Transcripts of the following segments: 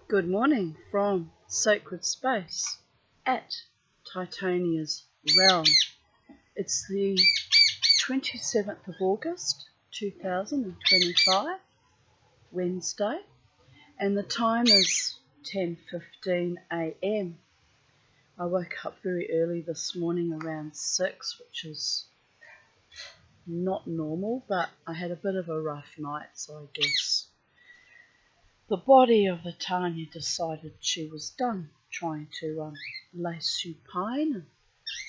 Good morning from Sacred Space at Titania's Realm. It's the 27th of August 2025, Wednesday, and the time is 10:15 a.m. I woke up very early this morning around 6, which is not normal, but I had a bit of a rough night, so I guess the body of the Tanya decided she was done trying to lay supine and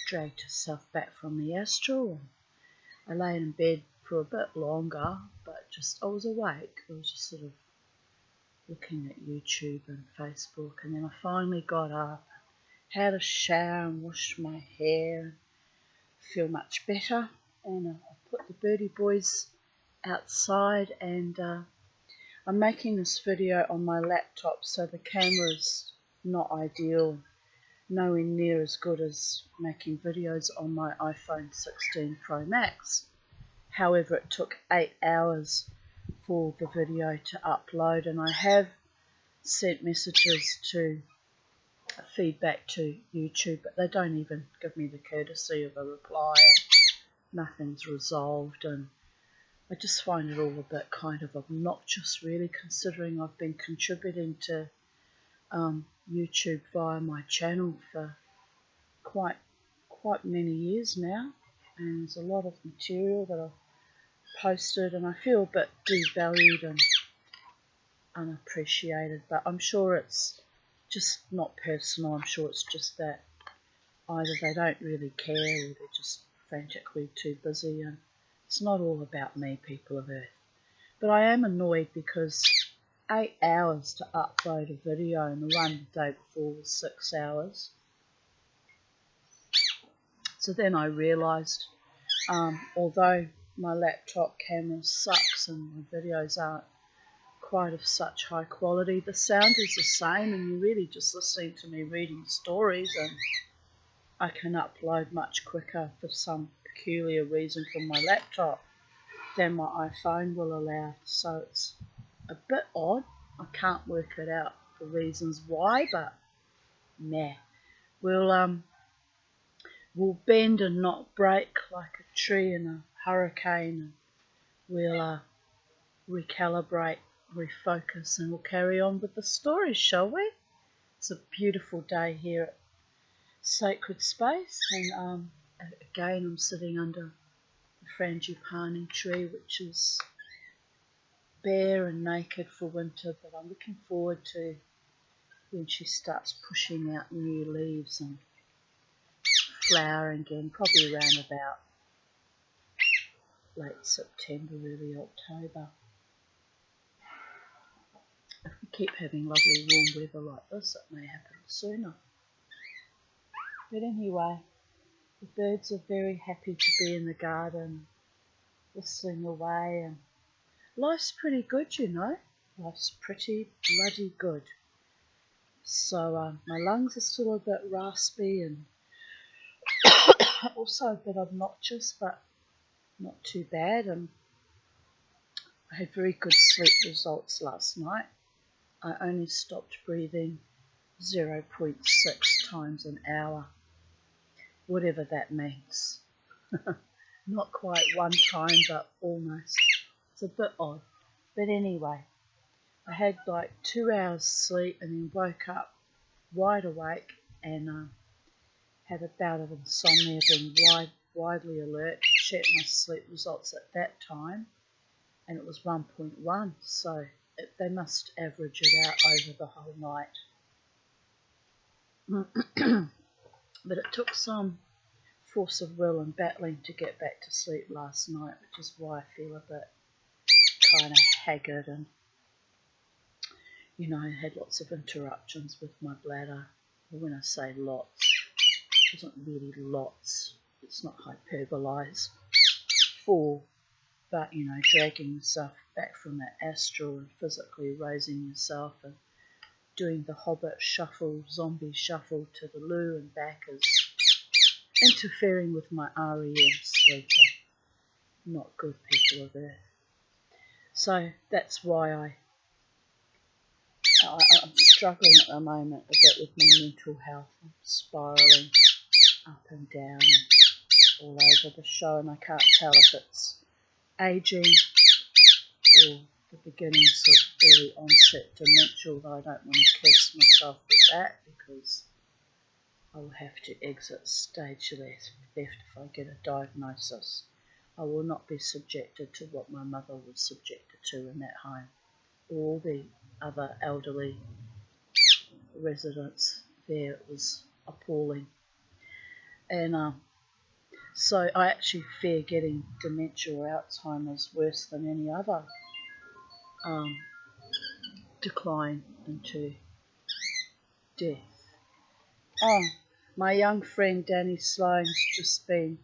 dragged herself back from the astral. I lay in bed for a bit longer, but I was awake. I was just sort of looking at YouTube and Facebook, and then I finally got up, had a shower and washed my hair, feel much better, and I put the birdie boys outside, and I'm making this video on my laptop, so the camera's not ideal, nowhere near as good as making videos on my iPhone 16 Pro Max. However, it took 8 hours for the video to upload, and I have sent messages to feedback to YouTube, but they don't even give me the courtesy of a reply. Nothing's resolved, and I just find it all a bit kind of obnoxious, really, considering I've been contributing to YouTube via my channel for quite many years now, and there's a lot of material that I've posted, and I feel a bit devalued and unappreciated, but I'm sure it's just not personal. I'm sure it's just that either they don't really care or they're just frantically too busy, and it's not all about me, people of Earth. But I am annoyed because 8 hours to upload a video, and the one the day before was 6 hours. So then I realised, although my laptop camera sucks and my videos aren't quite of such high quality, the sound is the same, and you're really just listening to me reading stories, and I can upload much quicker for some peculiar reason from my laptop than my iPhone will allow. So it's a bit odd. I can't work it out, the reasons why, but nah. We'll bend and not break like a tree in a hurricane, and we'll recalibrate, refocus, and we'll carry on with the stories, shall we? It's a beautiful day here at Sacred Space, and again I'm sitting under the frangipani tree, which is bare and naked for winter, but I'm looking forward to when she starts pushing out new leaves and flowering again, probably around about late September, early October. If we keep having lovely warm weather like this, it may happen sooner. But anyway, the birds are very happy to be in the garden, whistling away, and life's pretty good, you know. Life's pretty bloody good. So my lungs are still a bit raspy and also a bit obnoxious, but not too bad. And I had very good sleep results last night. I only stopped breathing 0.6 times an hour, whatever that means. Not quite one time, but almost. It's a bit odd. But anyway, I had like 2 hours sleep and then woke up wide awake and had a bout of insomnia, being widely alert. Checked my sleep results at that time, and it was 1.1, so they must average it out over the whole night. But it took some force of will and battling to get back to sleep last night, which is why I feel a bit kind of haggard, and I had lots of interruptions with my bladder. When I say lots, it wasn't really lots, it's not hyperbolized, 4, but dragging yourself back from that astral and physically raising yourself and doing the hobbit shuffle, zombie shuffle to the loo and back is interfering with my REM sleeper. Not good, people of Earth. So that's why I I'm struggling at the moment a bit with my mental health. I'm spiralling up and down all over the show, and I can't tell if it's aging or the beginnings of early onset dementia, although I don't want to curse myself with that because I will have to exit stage left if I get a diagnosis. I will not be subjected to what my mother was subjected to in that home. All the other elderly residents there, it was appalling. And so I actually fear getting dementia or Alzheimer's worse than any other decline into death. My young friend Danny Sloane's just been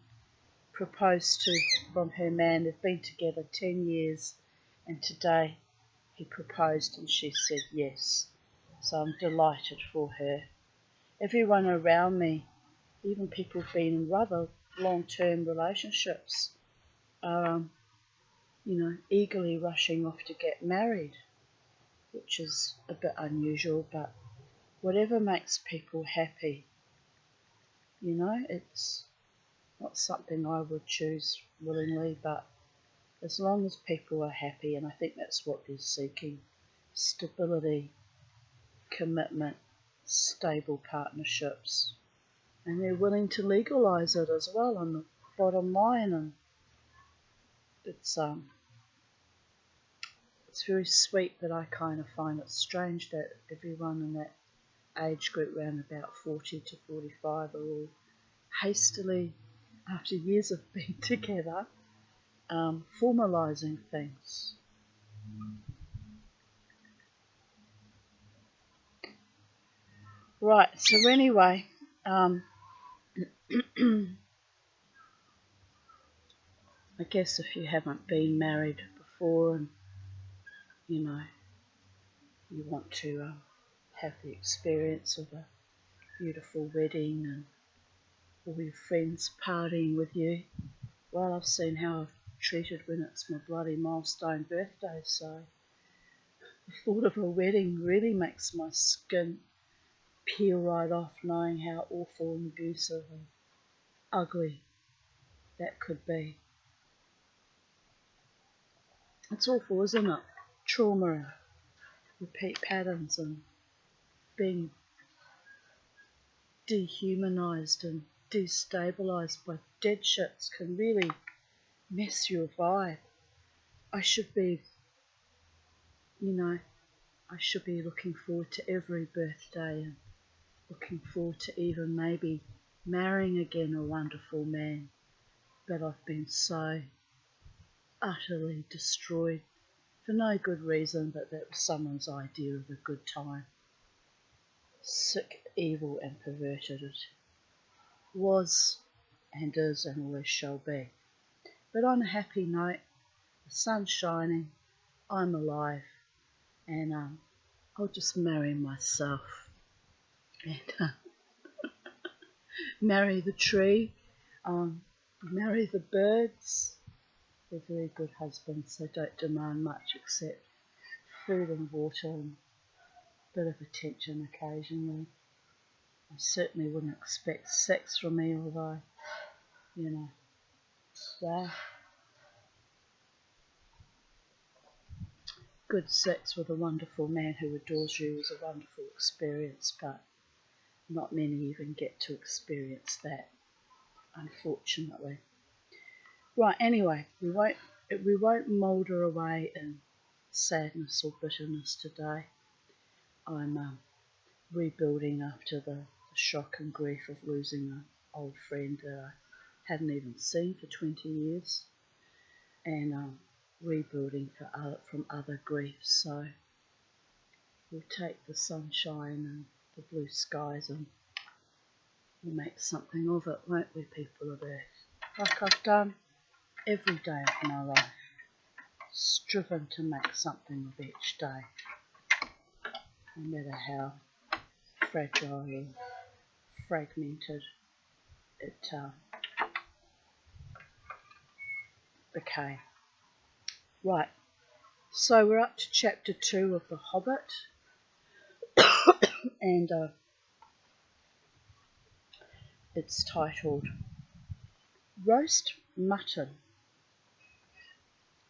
proposed to from her man. They've been together 10 years, and today he proposed and she said yes. So I'm delighted for her. Everyone around me, even people who've been in rather long-term relationships, are eagerly rushing off to get married, which is a bit unusual, but whatever makes people happy, it's not something I would choose willingly, but as long as people are happy, and I think that's what they're seeking, stability, commitment, stable partnerships, and they're willing to legalise it as well on the bottom line. And it's very sweet, but I kind of find it strange that everyone in that age group around about 40 to 45 are all hastily, after years of being together, formalising things. Right, so anyway, I guess if you haven't been married before and you want to have the experience of a beautiful wedding and all your friends partying with you, well, I've seen how I've treated when it's my bloody milestone birthday, so the thought of a wedding really makes my skin peel right off, knowing how awful and abusive and ugly that could be. It's awful, isn't it? Trauma and repeat patterns and being dehumanised and destabilised by dead shits can really mess your vibe. I should be looking forward to every birthday and looking forward to even maybe marrying again a wonderful man, but I've been so utterly destroyed for no good reason, but that was someone's idea of a good time. Sick, evil and perverted it was and is and always shall be. But on a happy note, the sun's shining, I'm alive, and I'll just marry myself and marry the tree, marry the birds. They're very good husbands, they don't demand much except food and water and a bit of attention occasionally. I certainly wouldn't expect sex from me, although, they're good sex with a wonderful man who adores you is a wonderful experience, but not many even get to experience that, unfortunately. Right, anyway, we won't moulder away in sadness or bitterness today. I'm rebuilding after the shock and grief of losing an old friend that I hadn't even seen for 20 years, and rebuilding from other griefs. So we'll take the sunshine and the blue skies and we'll make something of it, won't we, people of Earth? Like I've done every day of my life, striven to make something of each day, no matter how fragile and fragmented it became. Right, so we're up to chapter 2 of The Hobbit, and it's titled Roast Mutton.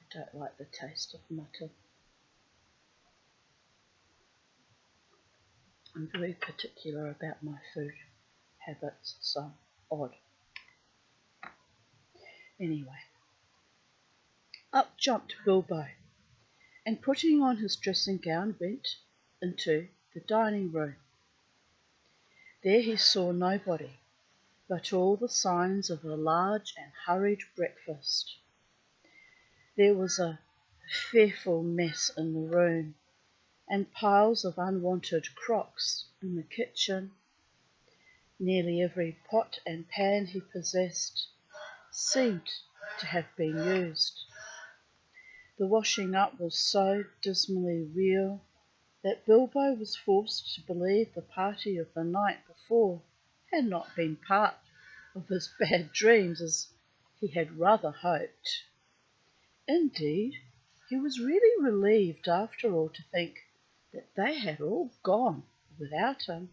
I don't like the taste of mutton. I'm very particular about my food habits, so odd. Anyway, up jumped Bilbo, and putting on his dressing gown went into the dining room. There he saw nobody, but all the signs of a large and hurried breakfast. There was a fearful mess in the room, and piles of unwanted crocks in the kitchen. Nearly every pot and pan he possessed seemed to have been used. The washing up was so dismally real that Bilbo was forced to believe the party of the night before had not been part of his bad dreams as he had rather hoped. Indeed, he was really relieved after all to think that they had all gone without him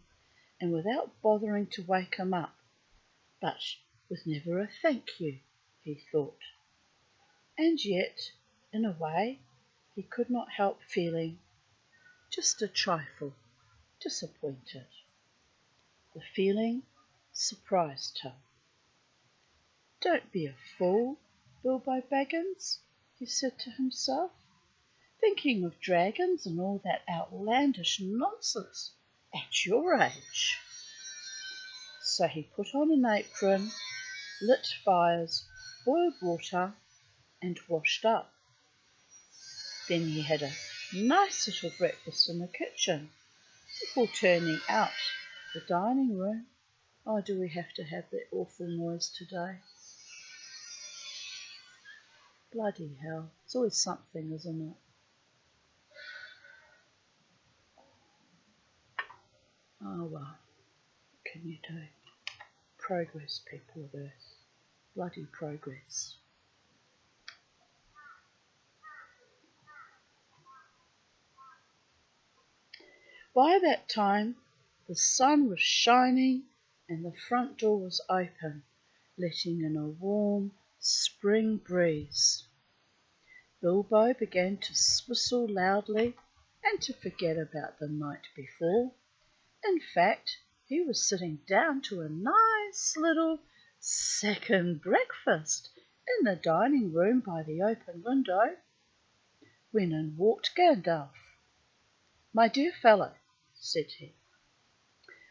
and without bothering to wake him up, but with never a thank you, he thought. And yet, in a way, he could not help feeling just a trifle disappointed. The feeling surprised him. "Don't be a fool, Bilbo Baggins," he said to himself, "thinking of dragons and all that outlandish nonsense at your age." So he put on an apron, lit fires, boiled water, and washed up. Then he had a nice little breakfast in the kitchen before turning out the dining room. Oh, do we have to have that awful noise today? Bloody hell. It's always something, isn't it? Oh well, what can you do? Progress, people of Earth. Bloody progress. By that time, the sun was shining and the front door was open, letting in a warm spring breeze. Bilbo began to whistle loudly and to forget about the night before. In fact, he was sitting down to a nice little second breakfast in the dining room by the open window, when in walked Gandalf. "My dear fellow," said he,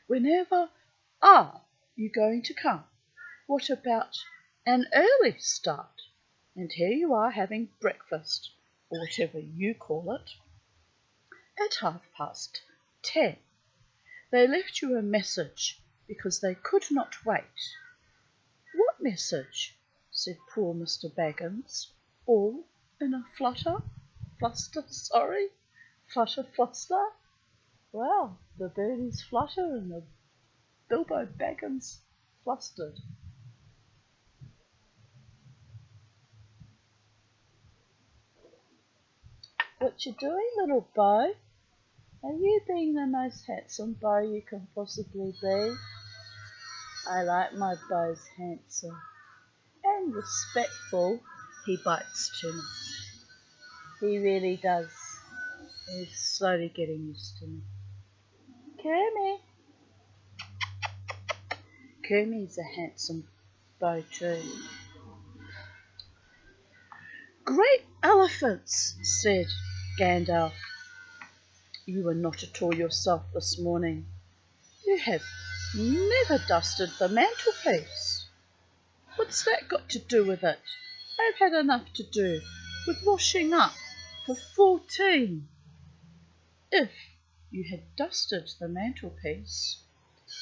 "whenever are you going to come? What about an early start? And here you are having breakfast, or whatever you call it, at 10:30. They left you a message because they could not wait." "What message?" said poor Mr. Baggins, all in a flutter. Fluster. Well, the birdies flutter and the Bilbo Baggins flustered. "What you doing, little Bo? Are you being the most handsome Bo you can possibly be?" "I like my Bo's handsome and respectful. He bites too much. He really does. He's slowly getting used to me. Kermie's a handsome Bo too." "Great elephants," said Gandalf. "You were not at all yourself this morning. You have never dusted the mantelpiece." "What's that got to do with it? I've had enough to do with washing up for 14. If you had dusted the mantelpiece,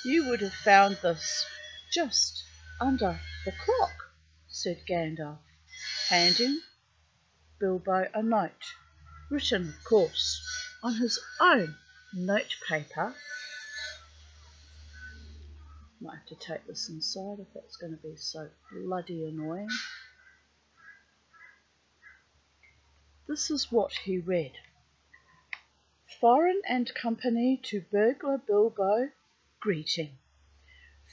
you would have found this just under the clock," said Gandalf, handing Bilbo a note, written, of course, on his own note paper. Might have to take this inside if it's going to be so bloody annoying. This is what he read. Thorin and company to burglar Bilbo, greeting.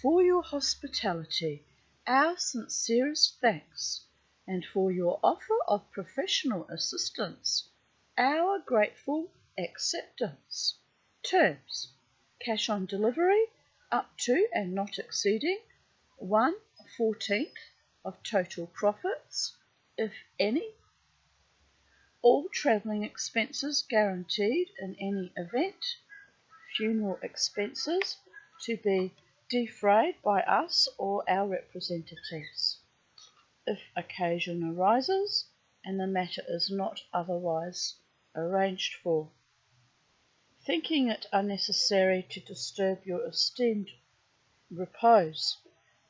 For your hospitality, our sincerest thanks, and for your offer of professional assistance, our grateful acceptance. Terms: cash on delivery up to and not exceeding 1/14 of total profits, if any. All travelling expenses guaranteed in any event. Funeral expenses to be defrayed by us or our representatives, if occasion arises and the matter is not otherwise arranged for. Thinking it unnecessary to disturb your esteemed repose,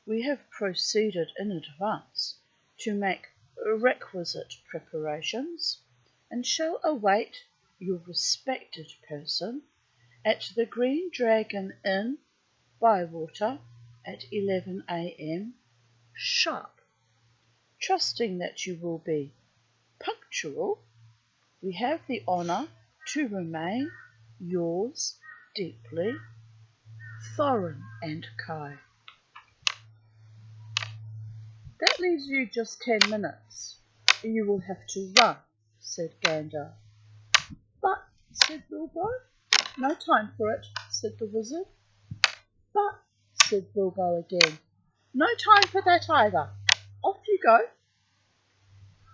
we have proceeded in advance to make requisite preparations, and shall await your respected person at the Green Dragon Inn, Bywater, at 11 a.m. sharp. Trusting that you will be punctual, we have the honour to remain yours deeply, Thorin and Co. That leaves you just 10 minutes. You will have to run, said Gandalf. But, said Bilbo. No time for it, said the wizard. But, said Bilbo again, no time for that either. Off you go.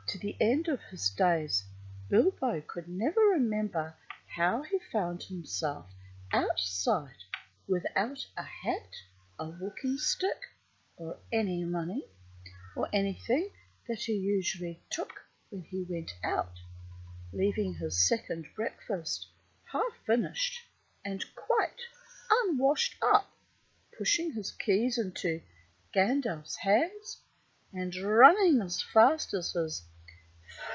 To the end of his days, Bilbo could never remember how he found himself outside without a hat, a walking stick, or any money, or anything that he usually took when he went out, leaving his second breakfast half finished and quite unwashed up, pushing his keys into Gandalf's hands and running as fast as his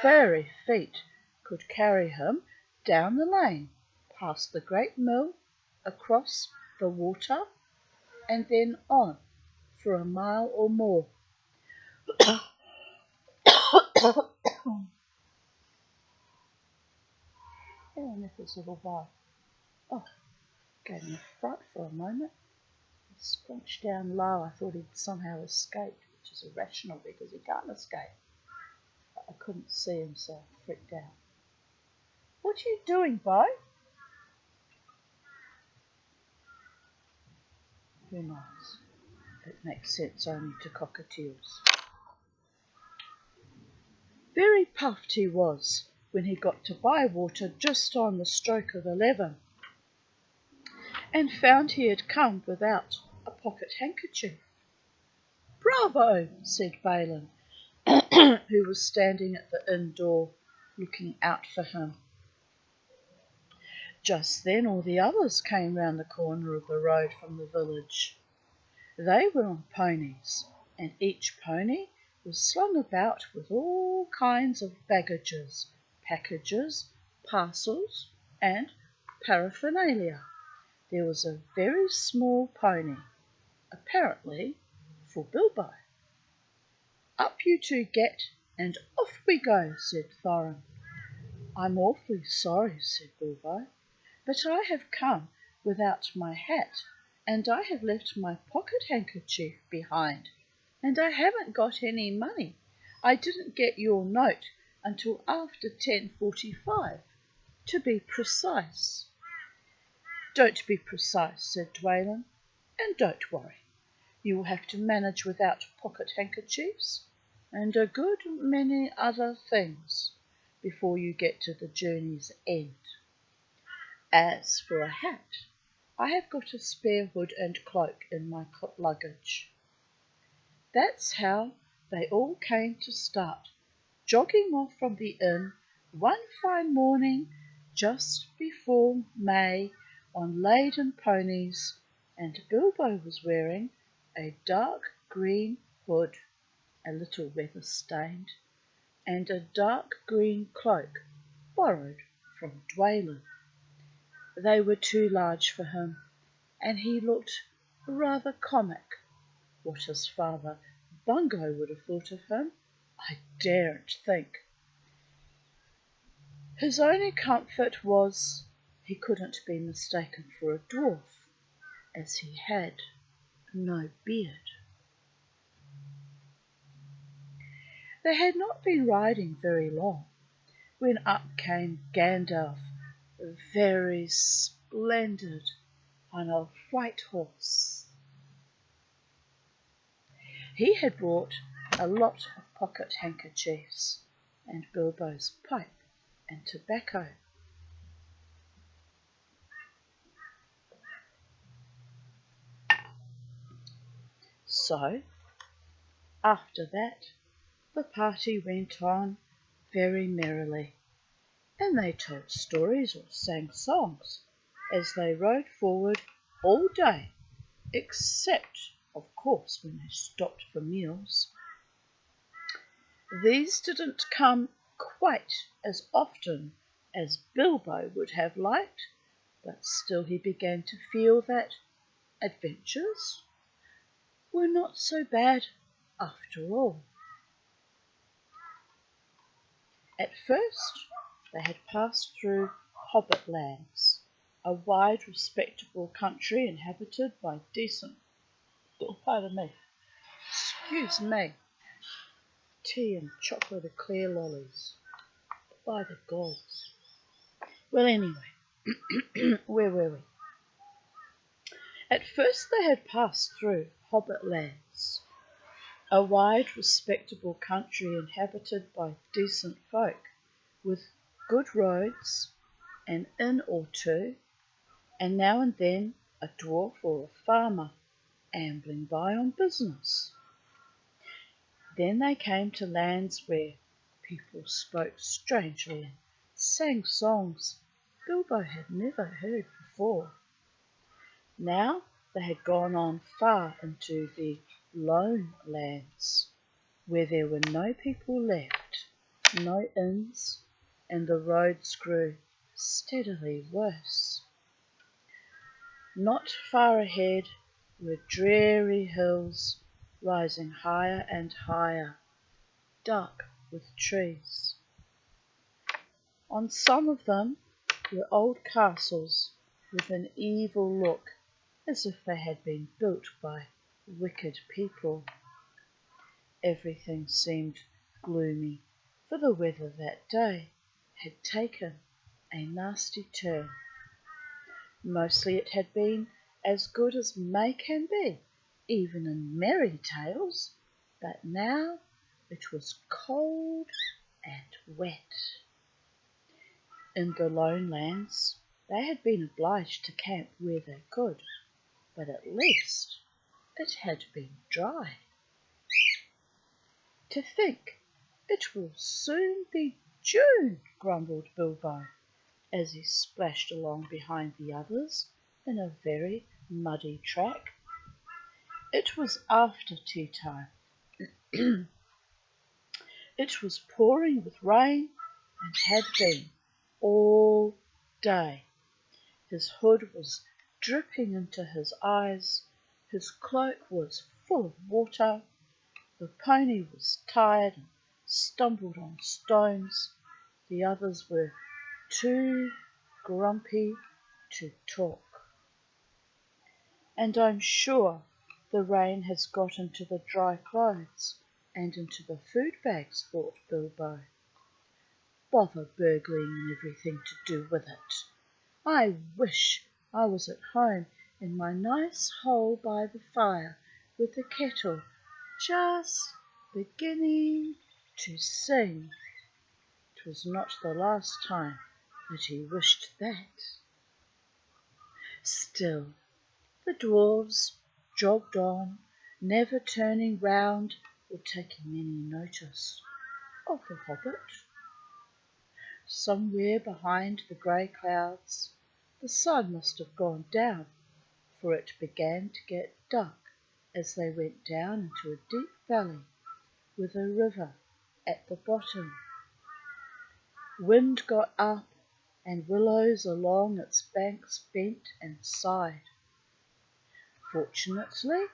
furry feet could carry him down the lane, past the great mill, across the water, and then on for a mile or more. And if this little bar, gave me a fright for a moment. He scrunched down low. I thought he'd somehow escaped, which is irrational because he can't escape. But I couldn't see him, so I freaked out. What are you doing, Bo? Who knows? It makes sense only to cockatiels. Very puffed he was when he got to Bywater just on the stroke of 11, and found he had come without a pocket handkerchief. Bravo, said Balin, who was standing at the inn door looking out for him. Just then all the others came round the corner of the road from the village. They were on ponies, and each pony was slung about with all kinds of baggages, packages, parcels, and paraphernalia. There was a very small pony, apparently for Bilbo. Up you two get, and off we go, said Thorin. I'm awfully sorry, said Bilbo, but I have come without my hat, and I have left my pocket handkerchief behind, and I haven't got any money. I didn't get your note until after 10:45, to be precise. Don't be precise, said Dwalin, and don't worry. You will have to manage without pocket handkerchiefs and a good many other things before you get to the journey's end. As for a hat, I have got a spare hood and cloak in my luggage. That's how they all came to start, jogging off from the inn one fine morning just before May on laden ponies, and Bilbo was wearing a dark green hood, a little weather-stained, and a dark green cloak borrowed from Dwalin. They were too large for him, and he looked rather comic. What his father Bungo would have thought of him, I daren't think. His only comfort was he couldn't be mistaken for a dwarf, as he had no beard. They had not been riding very long when up came Gandalf, very splendid, on a white horse. He had brought a lot of pocket handkerchiefs and Bilbo's pipe and tobacco. So, after that, the party went on very merrily, and they told stories or sang songs as they rode forward all day, except, of course, when they stopped for meals. These didn't come quite as often as Bilbo would have liked, but still he began to feel that adventures were not so bad after all. At first they had passed through Hobbit lands, a wide, respectable country inhabited by decent, excuse me, tea and chocolate eclair lollies, by the gods. Well, anyway, where were we? At first they had passed through Hobbit lands, a wide, respectable country inhabited by decent folk, with good roads, an inn or two, and now and then a dwarf or a farmer ambling by on business. Then they came to lands where people spoke strangely and sang songs Bilbo had never heard before. Now they had gone on far into the lone lands, where there were no people left, no inns, and the roads grew steadily worse. Not far ahead were dreary hills rising higher and higher, dark with trees. On some of them were old castles with an evil look, as if they had been built by wicked people. Everything seemed gloomy, for the weather that day had taken a nasty turn. Mostly it had been as good as May can be, even in merry tales, but now it was cold and wet. In the lone lands they had been obliged to camp where they could, but at least it had been dry. To think it will soon be June, grumbled Bilbo, as he splashed along behind the others in a very muddy track. It was after tea time. It was pouring with rain and had been all day. His hood was dripping into his eyes, his cloak was full of water, the pony was tired and stumbled on stones, the others were too grumpy to talk. And I'm sure the rain has got into the dry clothes and into the food bags, thought Bilbo. Bother burgling and everything to do with it. I wish I was at home in my nice hole by the fire with the kettle just beginning to sing. It was not the last time that he wished that. Still, the dwarves jogged on, never turning round or taking any notice of the hobbit. Somewhere behind the grey clouds, the sun must have gone down, for it began to get dark as they went down into a deep valley with a river at the bottom. Wind got up, and willows along its banks bent and sighed. Fortunately,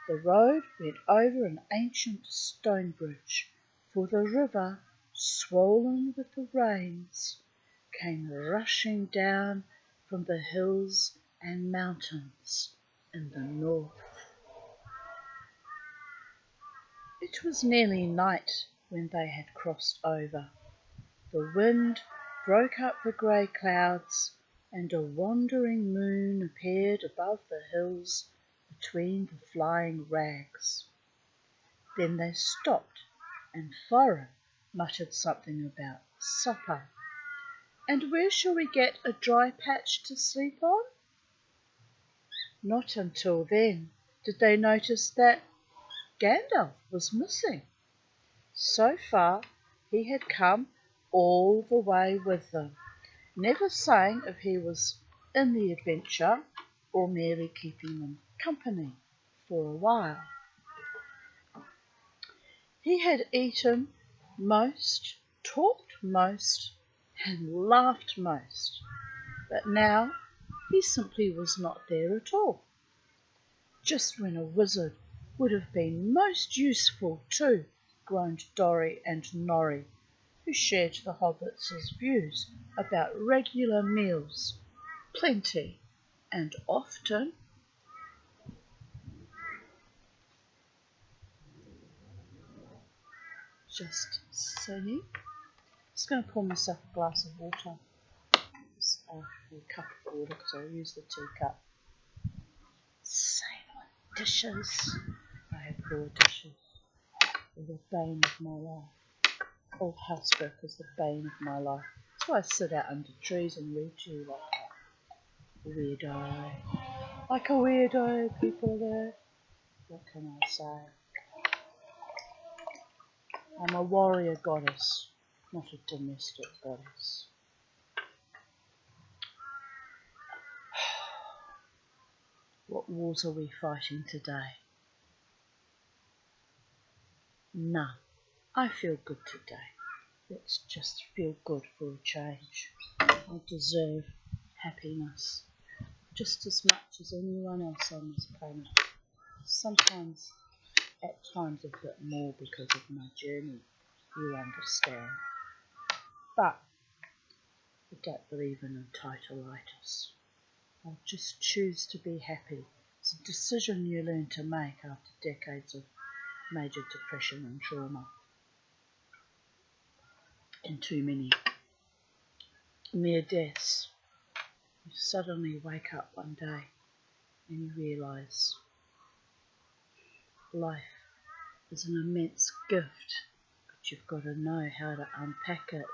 the road went over an ancient stone bridge, for the river, swollen with the rains, came rushing down from the hills and mountains in the north. It was nearly night when they had crossed over. The wind broke up the grey clouds, and a wandering moon appeared above the hills between the flying rags. Then they stopped, and Thorin muttered something about supper. "And where shall we get a dry patch to sleep on?" Not until then did they notice that Gandalf was missing. So far he had come all the way with them, never saying if he was in the adventure or merely keeping them company for a while. He had eaten most, talked most, and laughed most, but now he simply was not there at all. Just when a wizard would have been most useful too, groaned Dorry and Norry, who shared the hobbits' views about regular meals, plenty, and often. Just saying. Just going to pour myself a glass of water. Just a cup of water because I'll use the teacup. Same on dishes. I have poor dishes. They're the bane of my life. Old housework is the bane of my life. That's why I sit out under trees and read to you like a weirdo. Like a weirdo, people there. What can I say? I'm a warrior goddess, not a domestic goddess. What wars are we fighting today? None. I feel good today. Let's just feel good for a change. I deserve happiness just as much as anyone else on this planet. Sometimes, at times a bit more because of my journey, you understand. But I don't believe in entitleitis. I'll just choose to be happy. It's a decision you learn to make after decades of major depression and trauma. And too many near deaths. You suddenly wake up one day and you realise life is an immense gift, but you've got to know how to unpack it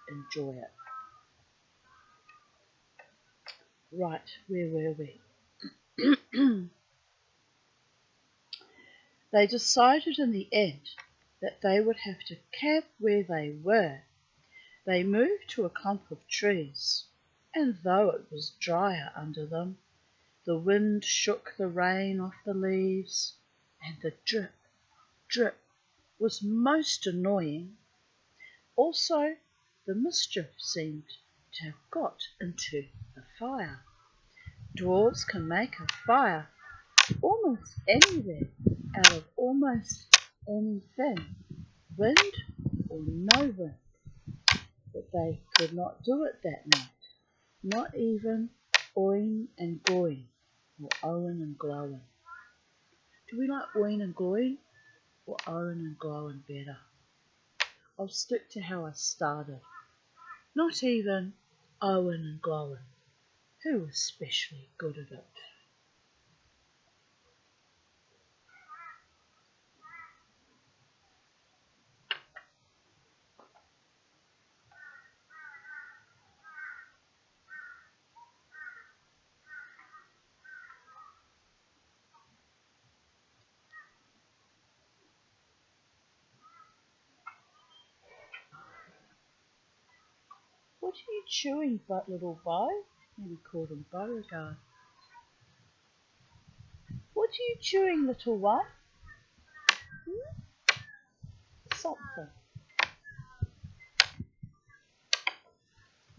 and enjoy it. Right, where were we? They decided in the end that they would have to camp where they were. They moved to a clump of trees, and though it was drier under them, the wind shook the rain off the leaves, and the drip, drip was most annoying. Also, the mischief seemed to have got into the fire. Dwarves can make a fire almost anywhere, out of almost anything, wind or no wind. But they could not do it that night, not even Oin and Goin, or Owen and Glowin. Do we like Oin and Goin, or Owen and Glowin better? I'll stick to how I started. Not even Owen and Glowin, who was especially good at it. What are you chewing, little boy? Maybe call him Beauregard. What are you chewing, little one? Something.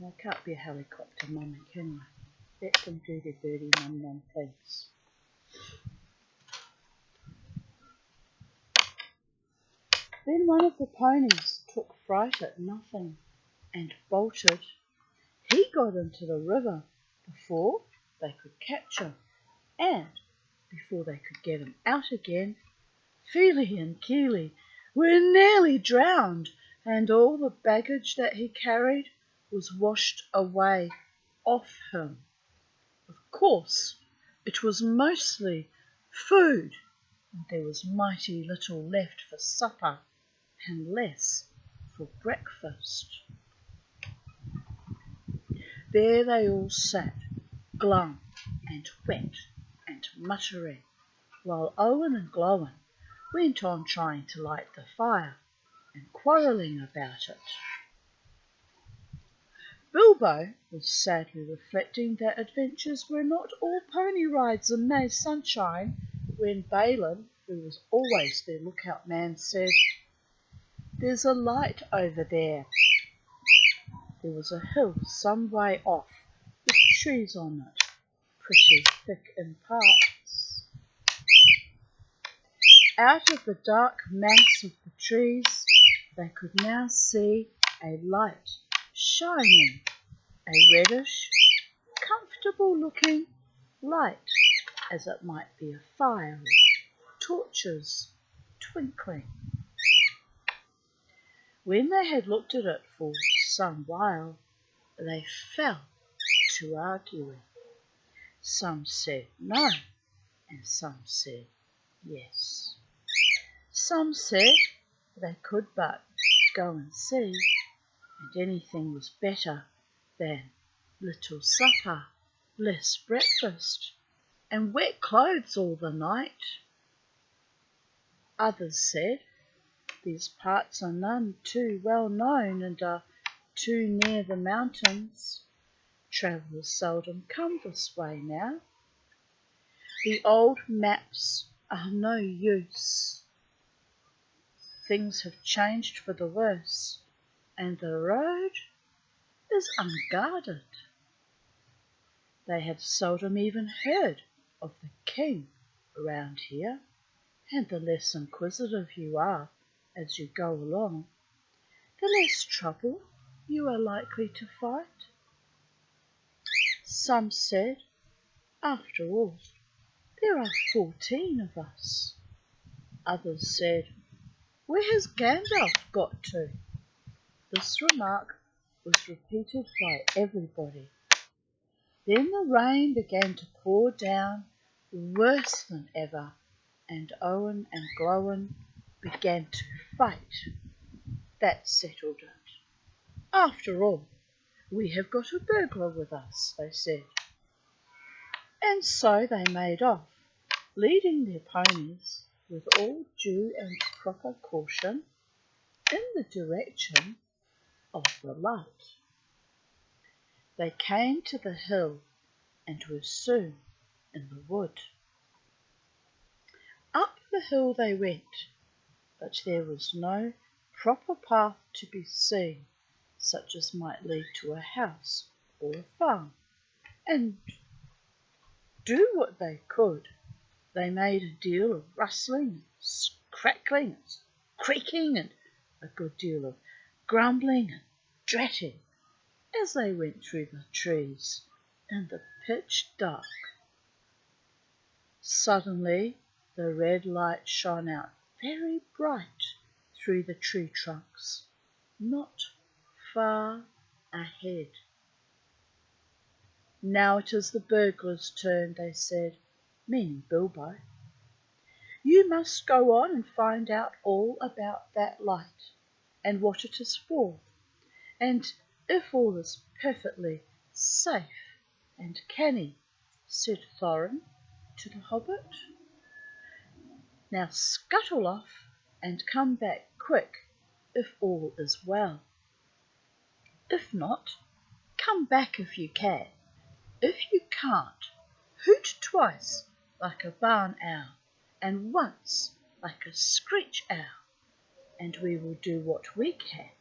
I can't be a helicopter mummy, can I? Let them do their dirty mum things. Then one of the ponies took fright at nothing and bolted. He got into the river before they could catch him, and before they could get him out again, Feely and Keely were nearly drowned, and all the baggage that he carried was washed away off him. Of course, it was mostly food, and there was mighty little left for supper and less for breakfast. There they all sat, glum and wet and muttering, while Owen and Glowen went on trying to light the fire and quarrelling about it. Bilbo was sadly reflecting that adventures were not all pony rides and May sunshine when Balin, who was always their lookout man, said, "There's a light over there." There was a hill some way off with trees on it, pretty thick in parts. Out of the dark mass of the trees they could now see a light shining, a reddish, comfortable-looking light, as it might be a fire or torches twinkling. When they had looked at it for some while, they fell to arguing. Some said no, and some said yes. Some said they could but go and see, and anything was better than little supper, less breakfast, and wet clothes all the night. Others said, "These parts are none too well known and are too near the mountains. Travellers seldom come this way now. The old maps are no use. Things have changed for the worse, and the road is unguarded." They had seldom even heard of the king around here, and the less inquisitive you are as you go along, the less trouble you are likely to fight. Some said, "After all, there are 14 of us." Others said, "Where has Gandalf got to?" This remark was repeated by everybody. Then the rain began to pour down worse than ever, and Owen and Glowen began to fight. That settled it. "After all, we have got a burglar with us," they said. And so they made off, leading their ponies with all due and proper caution in the direction of the light. They came to the hill and were soon in the wood. Up the hill they went, but there was no proper path to be seen, such as might lead to a house or a farm, and do what they could, they made a deal of rustling, crackling, creaking, and a good deal of grumbling and dratting as they went through the trees in the pitch dark. Suddenly the red light shone out very bright through the tree trunks, not far ahead. "Now it is the burglar's turn," they said, meaning Bilbo. "You must go on and find out all about that light, and what it is for, and if all is perfectly safe and canny," said Thorin to the hobbit. "Now scuttle off and come back quick if all is well. If not, come back if you can. If you can't, hoot twice like a barn owl and once like a screech owl, and we will do what we can."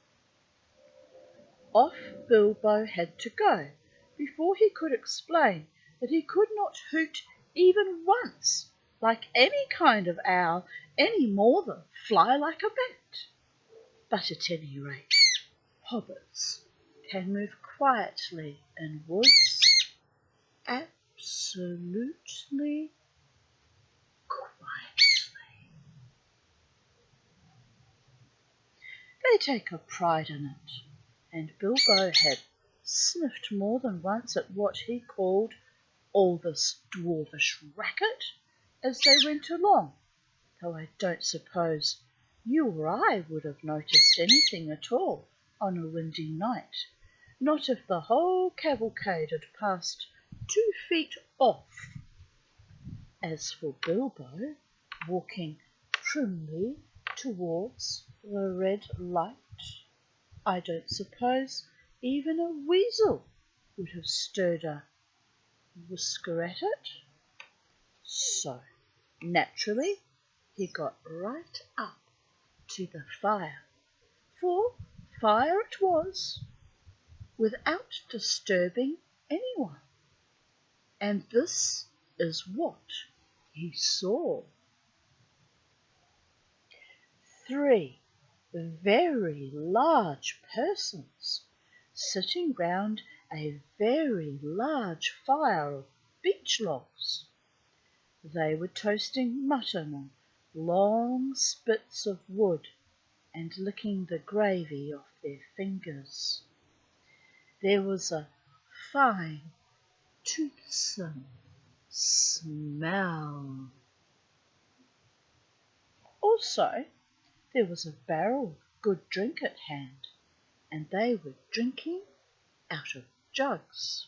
Off Bilbo had to go before he could explain that he could not hoot even once like any kind of owl any more than fly like a bat. But at any rate, hobbits can move quietly in woods, absolutely quietly. They take a pride in it, and Bilbo had sniffed more than once at what he called all this dwarfish racket as they went along, though I don't suppose you or I would have noticed anything at all on a windy night, not if the whole cavalcade had passed 2 feet off. As for Bilbo, walking primly towards the red light, I don't suppose even a weasel would have stirred a whisker at it. So, naturally, he got right up to the fire, for fire it was, without disturbing anyone. And this is what he saw. 3 very large persons sitting round a very large fire of beech logs. They were toasting mutton on long spits of wood and licking the gravy off their fingers. There was a fine, toothsome smell. Also, there was a barrel of good drink at hand, and they were drinking out of jugs.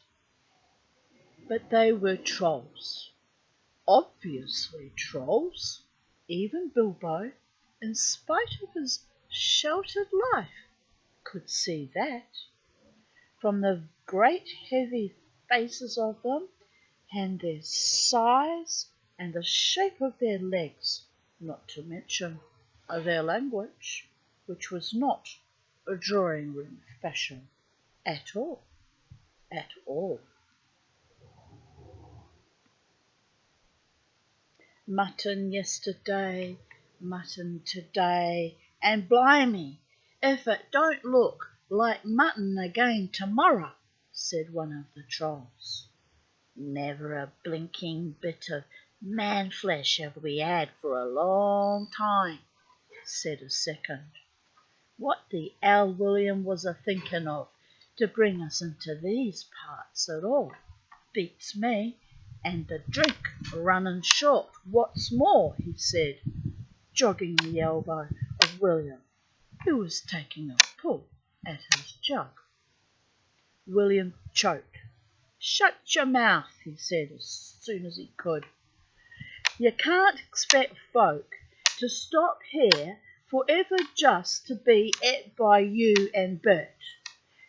But they were trolls, obviously trolls. Even Bilbo, in spite of his sheltered life, could see that. From the great heavy faces of them, and their size and the shape of their legs, not to mention their language, which was not a drawing-room fashion at all, at all. Mutton yesterday, mutton today, and blimey, if it don't look like mutton again tomorrow, said one of the trolls. Never a blinking bit of man-flesh have we had for a long time, said a second. What the 'ell William was a-thinking of to bring us into these parts at all, beats me, and the drink running short, what's more, he said, jogging the elbow of William, who was taking a pull at his jug. William choked. Shut your mouth, he said as soon as he could. You can't expect folk to stop here for ever just to be et by you and Bert.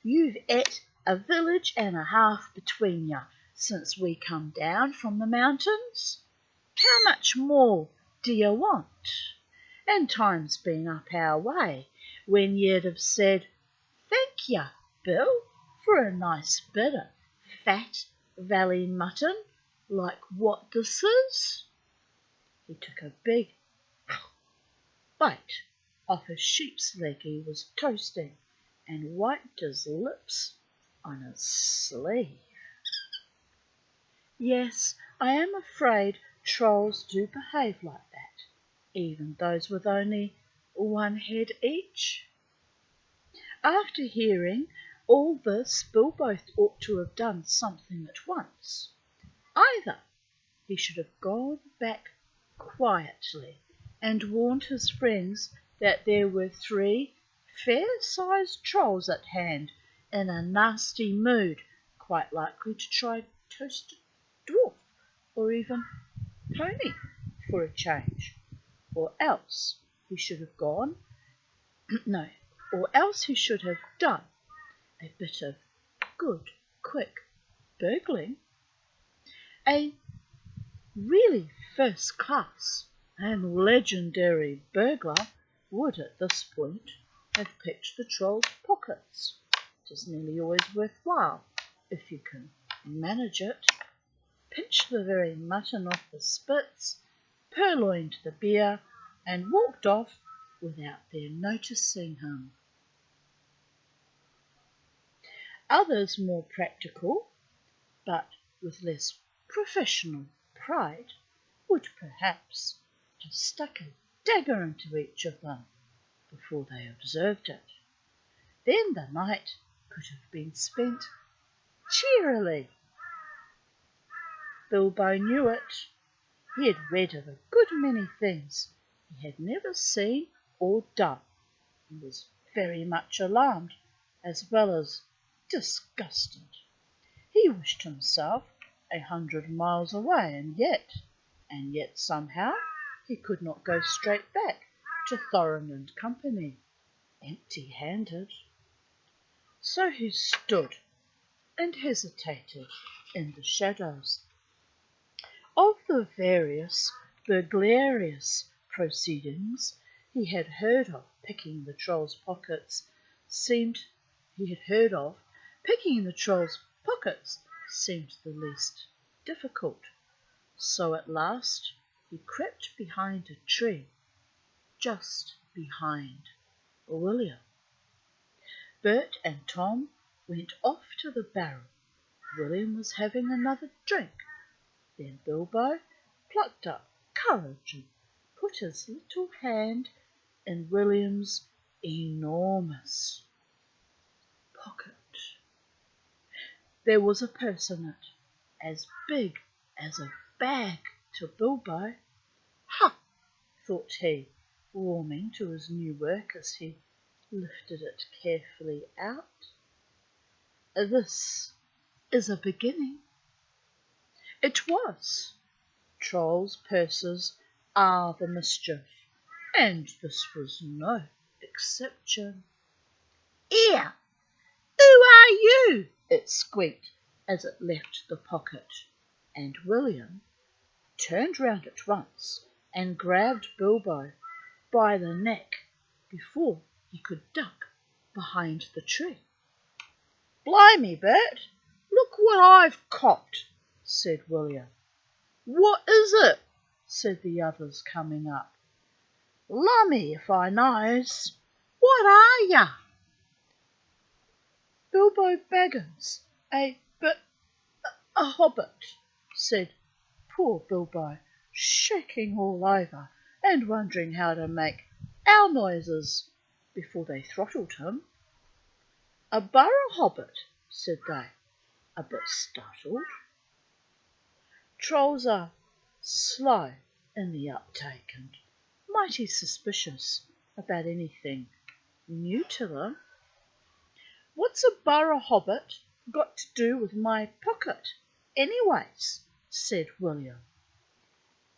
You've et a village and a half between you since we come down from the mountains. How much more do you want? And time's been up our way when you'd have said, thank you, Bill, for a nice bit of fat valley mutton like what this is. He took a big bite off a sheep's leg he was toasting and wiped his lips on his sleeve. Yes, I am afraid trolls do behave like that, even those with only one head each. After hearing all this, Bilbo ought to have done something at once. Either he should have gone back quietly and warned his friends that there were 3 fair-sized trolls at hand in a nasty mood, quite likely to try toast dwarf or even pony for a change, or else he should have gone or else he should have done a bit of good, quick burgling. A really first-class and legendary burglar would at this point have picked the troll's pockets. It is nearly always worthwhile, if you can manage it. Pinched the very mutton off the spits, purloined the beer, and walked off without their noticing him. Others more practical, but with less professional pride, would perhaps have stuck a dagger into each of them before they observed it. Then the night could have been spent cheerily. Bilbo knew it. He had read of a good many things he had never seen or done, and was very much alarmed as well as disgusted. He wished himself 100 miles away, and yet somehow he could not go straight back to Thorin and company, empty-handed. So he stood and hesitated in the shadows. Of the various burglarious proceedings he had heard of, picking the troll's pockets seemed the least difficult. So at last he crept behind a tree, just behind William. Bert and Tom went off to the barrel. William was having another drink. Then Bilbo plucked up courage and put his little hand in William's enormous pocket. There was a purse in it, as big as a bag to Bilbo. Ha! thought he, warming to his new work as he lifted it carefully out. This is a beginning. It was. Trolls' purses are the mischief, and this was no exception. "Here! Who are you?" it squeaked as it left the pocket, and William turned round at once and grabbed Bilbo by the neck before he could duck behind the tree. "Blimey, Bert, look what I've copped," said William. "What is it?" said the others, coming up. "Lummy if I knows. What are ya?" "Bilbo Baggins, a hobbit," said poor Bilbo, shaking all over and wondering how to make owl noises before they throttled him. "A burrow hobbit," said they, a bit startled. Trolls are slow in the uptake and mighty suspicious about anything new to them. "What's a burrow hobbit got to do with my pocket, anyways?" said William.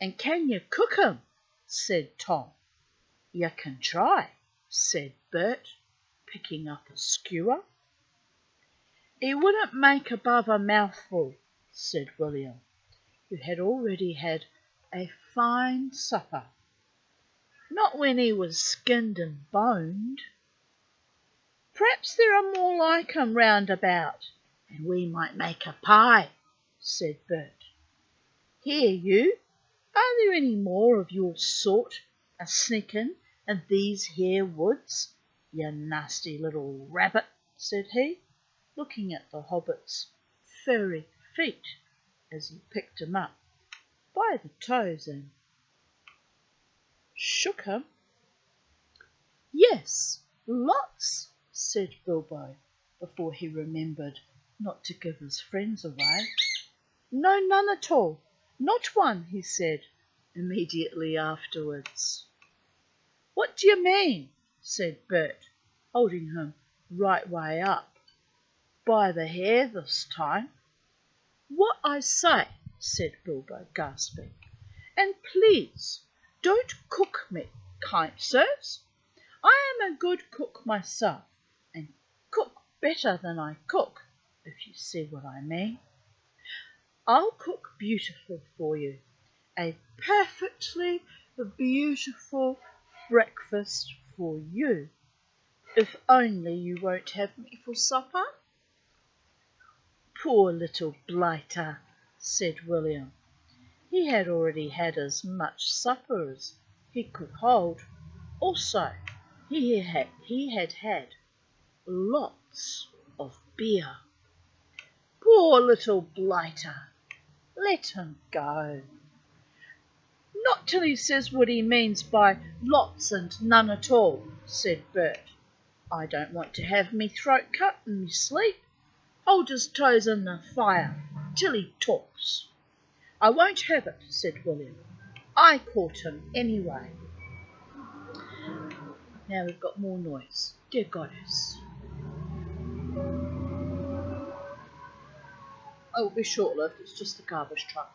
"And can you cook 'em?" said Tom. "You can try," said Bert, picking up a skewer. "He wouldn't make above a mouthful," said William, who had already had a fine supper. "Not when he was skinned and boned." "Perhaps there are more like 'em round about, and we might make a pie," said Bert. "Here you, are there any more of your sort a sneakin' in these here woods, you nasty little rabbit?" said he, looking at the hobbit's furry feet as he picked him up by the toes and shook him. "Yes, lots," said Bilbo, before he remembered not to give his friends away. "No, none at all, not one," he said immediately afterwards. "What do you mean?" said Bert, holding him right way up, by the hair this time. "What I say," said Bilbo, gasping. "And please don't cook me, kind sirs. I am a good cook myself, and cook better than I cook, if you see what I mean. I'll cook beautiful for you, a perfectly beautiful breakfast for you, if only you won't have me for supper." "Poor little blighter," said William. He had already had as much supper as he could hold. Also, he had had lots of beer. Poor little blighter, let him go. Not till he says what he means by lots and none at all, said Bert. I don't want to have me throat cut in me sleep. Hold his toes in the fire till he talks. I won't have it, said William. I caught him anyway. Now we've got more noise. Dear goddess. It will be short-lived, it's just the garbage truck.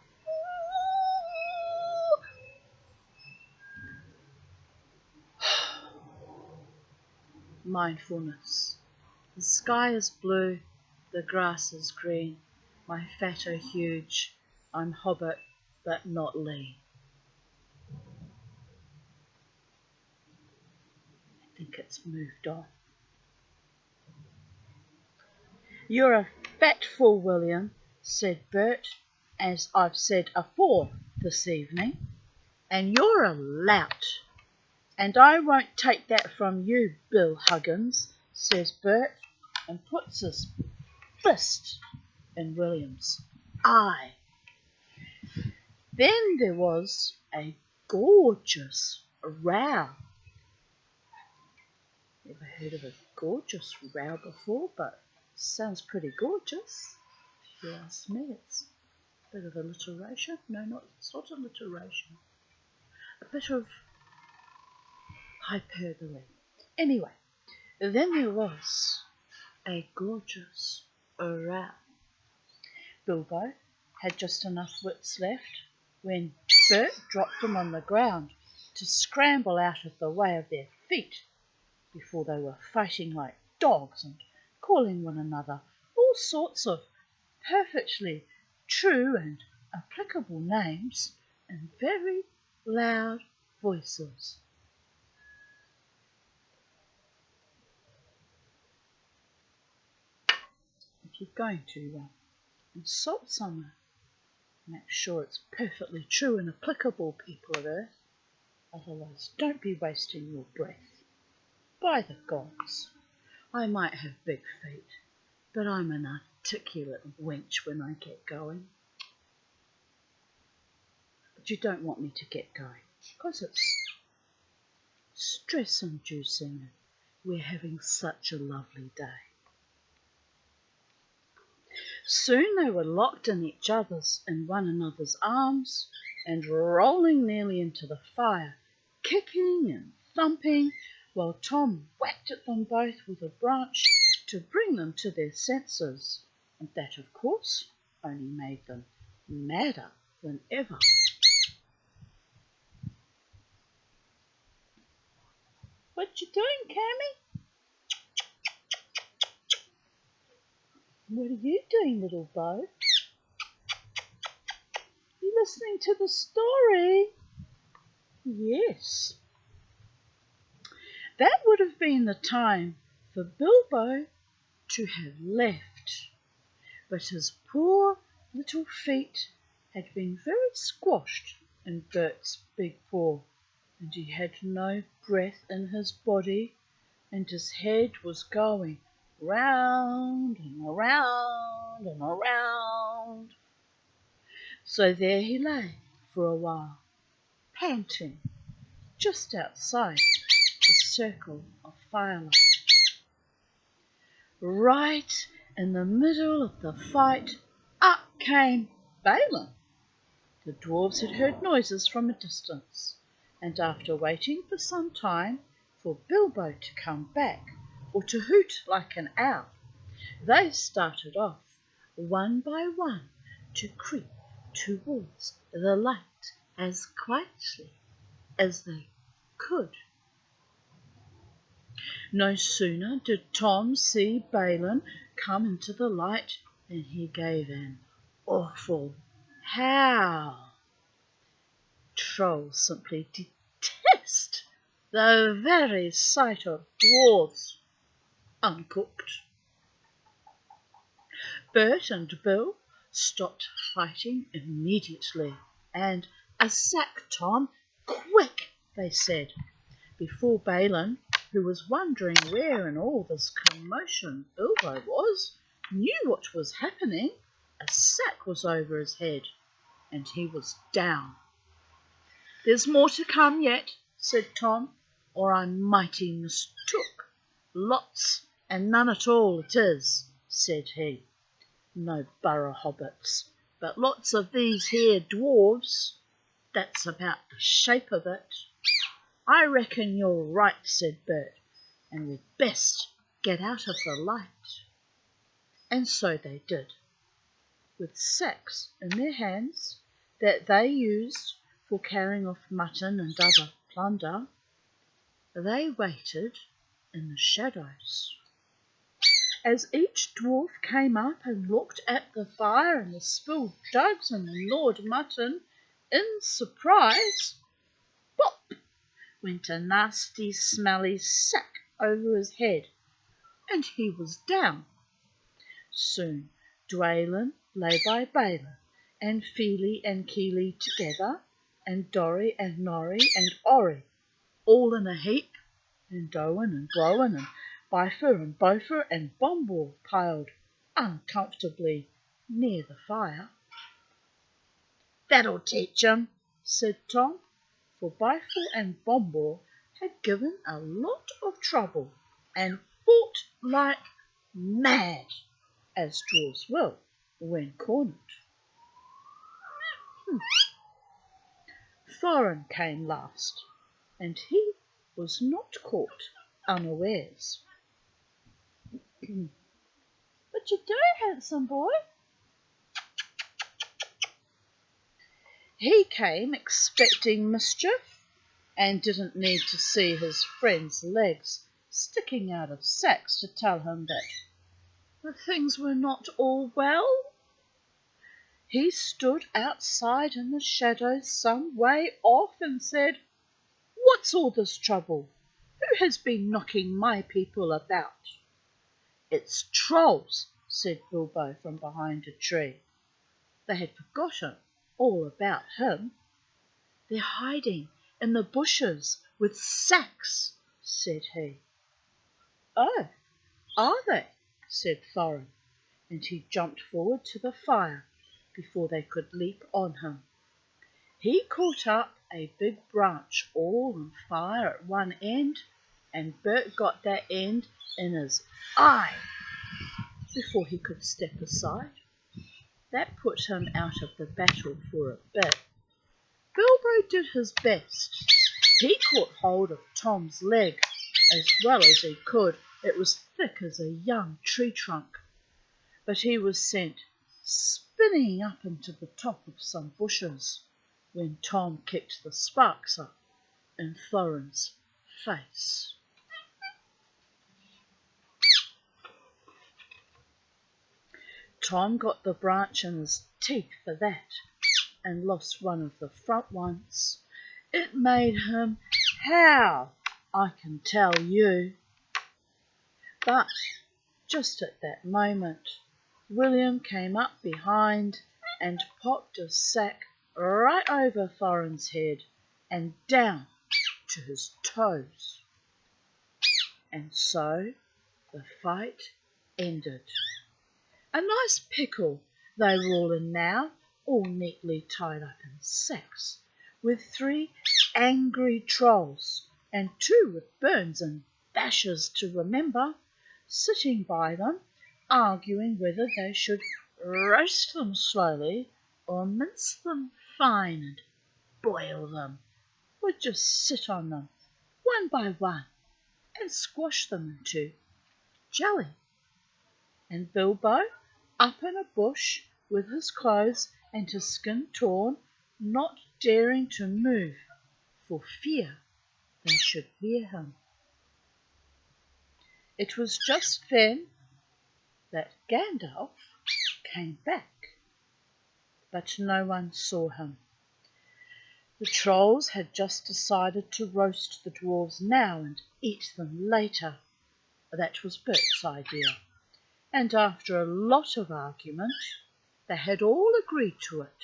Mindfulness. The sky is blue, the grass is green, my fat are huge, I'm hobbit but not lean. I think it's moved on. You're a fat fool, William, said Bert, as I've said afore this evening, and you're a lout. And I won't take that from you, Bill Huggins, says Bert, and puts his fist in William's eye. Then there was a gorgeous row. Never heard of a gorgeous row before, but sounds pretty gorgeous. If you ask me, it's a bit of alliteration. No, it's not alliteration. A bit of hyperbole. Anyway, then there was a gorgeous row. Bilbo had just enough wits left when Bert dropped him on the ground to scramble out of the way of their feet before they were fighting like dogs and calling one another all sorts of perfectly true and applicable names in very loud voices. If you're going to insult someone, make sure it's perfectly true and applicable, people of Earth. Otherwise, don't be wasting your breath. By the gods, I might have big feet, but I'm an articulate wench when I get going. But you don't want me to get going, because it's stress-inducing and we're having such a lovely day. Soon they were locked in one another's arms and rolling nearly into the fire, kicking and thumping, while Tom whacked at them both with a branch to bring them to their senses, and that, of course, only made them madder than ever. What you doing, Cammy? What are you doing, little Bo? You listening to the story? Yes. That would have been the time for Bilbo to have left, but his poor little feet had been very squashed in Bert's big paw, and he had no breath in his body, and his head was going round and around and around. So there he lay for a while, panting, just outside the circle of firelight. Right in the middle of the fight, up came Balin. The dwarves had heard noises from a distance, and after waiting for some time for Bilbo to come back, or to hoot like an owl, they started off, one by one, to creep towards the light as quietly as they could. No sooner did Tom see Balin come into the light than he gave an awful howl. Trolls simply detest the very sight of dwarves uncooked. Bert and Bill stopped fighting immediately, and "A sack, Tom, quick," they said, before Balin, who was wondering where in all this commotion Bilbo was, knew what was happening. A sack was over his head, and he was down. "There's more to come yet," said Tom, "or I'm mighty mistook." "Lots and none at all it is," said he. "No burrow hobbits, but lots of these here dwarfs. That's about the shape of it." "I reckon you're right," said Bert, "and we'd best get out of the light." And so they did, with sacks in their hands that they used for carrying off mutton and other plunder. They waited in the shadows. As each dwarf came up and looked at the fire and the spilled jugs and the gnawed mutton, in surprise, pop went a nasty smelly sack over his head, and he was down. Soon Dwalin lay by Balin, and Feely and Keely together, and Dorry and Norry and Orry, all in a heap, and Doan and Broan and Bifur and Bofer and Bombor piled uncomfortably near the fire. "That'll teach 'em," said Tom, for Bifur and Bombor had given a lot of trouble and fought like mad, as dwarfs will when cornered. Thorin came last, and he was not caught unawares. "What you doing, handsome boy?" He came expecting mischief, and didn't need to see his friend's legs sticking out of sacks to tell him that things were not all well. He stood outside in the shadows some way off and said, "What's all this trouble? Who has been knocking my people about?" "It's trolls," said Bilbo from behind a tree. They had forgotten all about him. "They're hiding in the bushes with sacks," said he. "Oh, are they?" said Thorin, and he jumped forward to the fire before they could leap on him. He caught up a big branch all on fire at one end, and Bert got that end in his eye before he could step aside. That put him out of the battle for a bit. Bilbo did his best. He caught hold of Tom's leg as well as he could. It was thick as a young tree trunk, but he was sent spinning up into the top of some bushes when Tom kicked the sparks up in Thorin's face. Tom got the branch in his teeth for that, and lost one of the front ones. It made him howl, I can tell you. But just at that moment, William came up behind and popped a sack right over Thorin's head and down to his toes. And so the fight ended. A nice pickle they were all in now, all neatly tied up in sacks, with 3 angry trolls and 2 with burns and bashes to remember, sitting by them, arguing whether they should roast them slowly or mince them fine and boil them, or just sit on them one by one and squash them into jelly. And Bilbo, up in a bush with his clothes and his skin torn, not daring to move for fear they should hear him. It was just then that Gandalf came back, but no one saw him. The trolls had just decided to roast the dwarves now and eat them later. That was Bert's idea, and after a lot of argument, they had all agreed to it.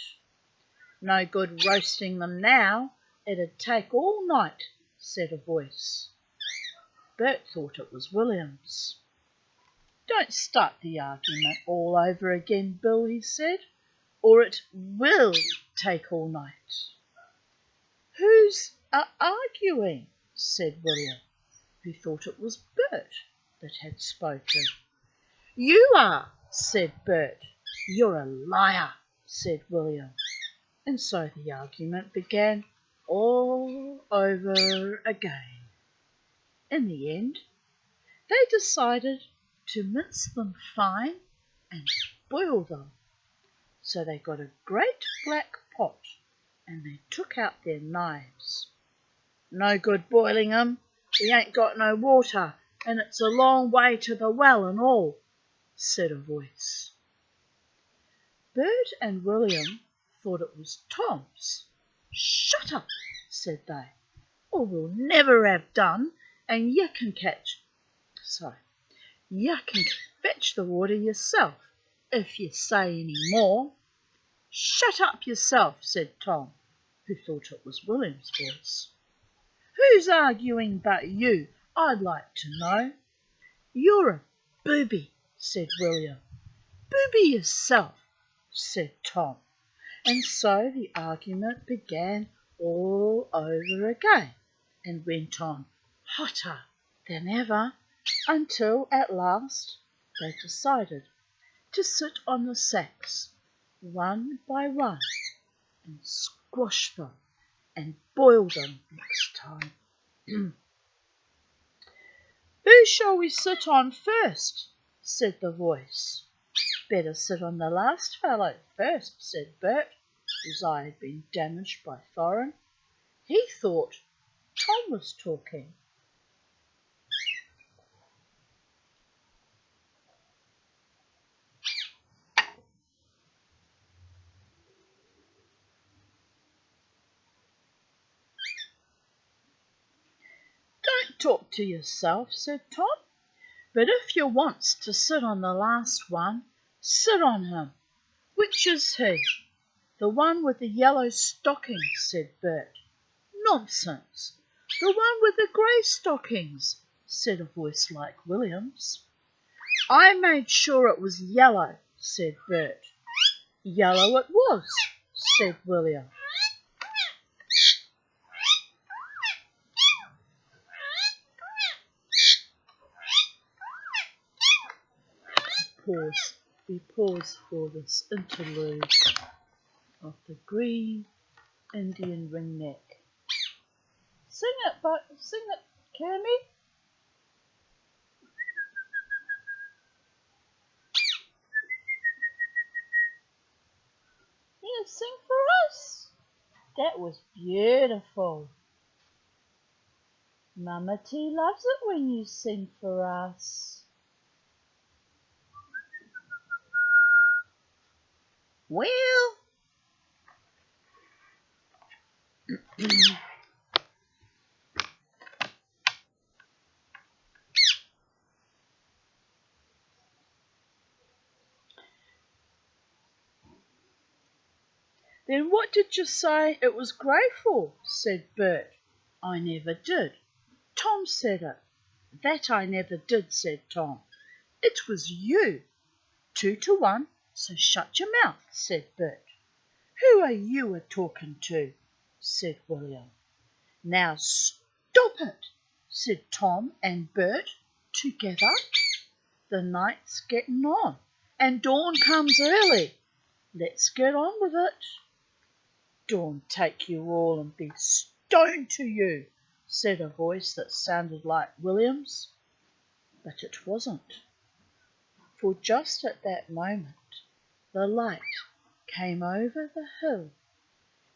"No good roasting them now, it'd take all night," said a voice. Bert thought it was William's. "Don't start the argument all over again, Bill," he said, "or it will take all night." "Who's arguing?" said William, who thought it was Bert that had spoken. "You are," said Bert. "You're a liar," said William. And so the argument began all over again. In the end, they decided to mince them fine and boil them. So they got a great black pot and they took out their knives. "No good boiling 'em. We ain't got no water, and it's a long way to the well and all," said a voice. Bert and William thought it was Tom's. "Shut up," said they, "or we'll never have done, and you can fetch the water yourself if you say any more." "Shut up yourself," said Tom, who thought it was William's voice. "Who's arguing but you, I'd like to know?" "You're a booby," said William. "Booby yourself," said Tom. And so the argument began all over again and went on hotter than ever until at last they decided to sit on the sacks one by one and squash them and boil them next time. "Who shall we sit on first?" said the voice. "Better sit on the last fellow first," said Bert, whose eye had been damaged by Thorin. He thought Tom was talking. "Don't talk to yourself," said Tom. "But if you wants to sit on the last one, sit on him." "Which is he?" "The one with the yellow stockings," said Bert. "Nonsense! The one with the grey stockings," said a voice like William's. "I made sure it was yellow," said Bert. "Yellow it was," said William. We pause for this interlude of the green Indian ringneck. Sing it, Kermit. You sing for us. That was beautiful. Mama T loves it when you sing for us. Well, then what did you say it was grey for? Said Bert. I never did. Tom said it. That I never did, said Tom. It was you. 2-1, so shut your mouth, said Bert. Who are you a-talking to? Said William. Now stop it, said Tom and Bert together. The night's getting on, and dawn comes early. Let's get on with it. Dawn take you all and be stoned to you, said a voice that sounded like William's. But it wasn't. For just at that moment the light came over the hill,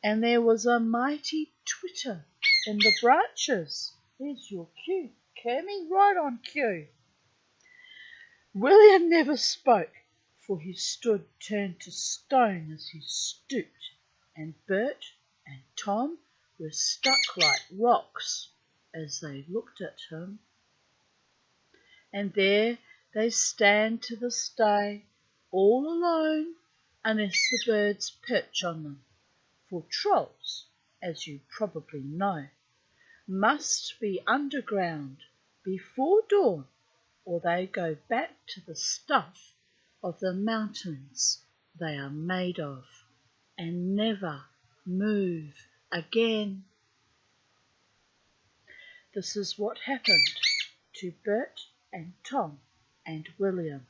and there was a mighty twitter in the branches. There's your cue, Kermie, right on cue. William never spoke, for he stood turned to stone as he stooped, and Bert and Tom were stuck like rocks as they looked at him. And there they stand to this day, all alone, unless the birds perch on them. For trolls, as you probably know, must be underground before dawn, or they go back to the stuff of the mountains they are made of and never move again. This is what happened to Bert and Tom and William.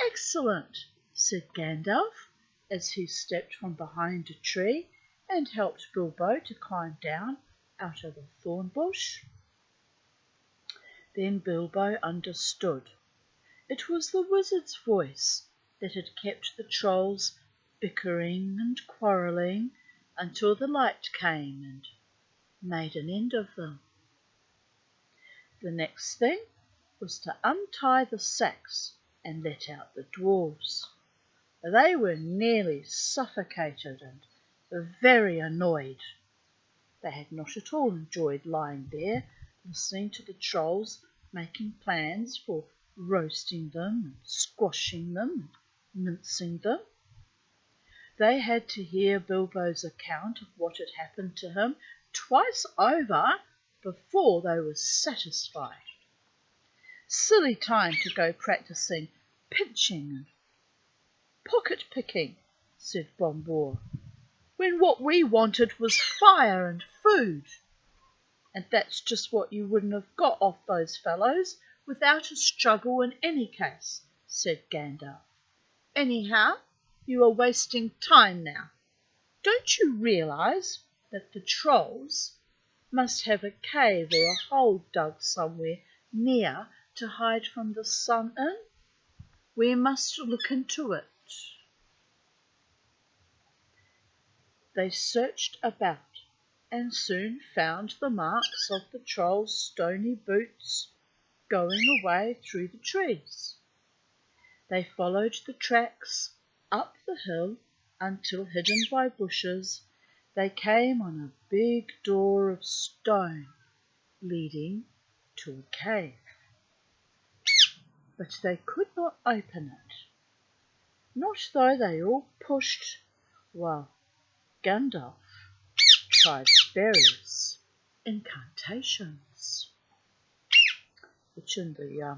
"Excellent," said Gandalf, as he stepped from behind a tree and helped Bilbo to climb down out of the thorn bush. Then Bilbo understood. It was the wizard's voice that had kept the trolls bickering and quarrelling until the light came and made an end of them. The next thing was to untie the sacks and let out the dwarves. They were nearly suffocated and very annoyed. They had not at all enjoyed lying there, listening to the trolls making plans for roasting them and squashing them and mincing them. They had to hear Bilbo's account of what had happened to him twice over before they were satisfied. "Silly time to go practising pinching and pocket-picking," said Bombur, "when what we wanted was fire and food." "And that's just what you wouldn't have got off those fellows without a struggle in any case," said Gandalf. "Anyhow, you are wasting time now. Don't you realise that the trolls must have a cave or a hole dug somewhere near to hide from the sun in? We must look into it." They searched about and soon found the marks of the trolls' stony boots going away through the trees. They followed the tracks up the hill until, hidden by bushes, they came on a big door of stone leading to a cave. But they could not open it, not though they all pushed, while Gandalf tried various incantations, which in the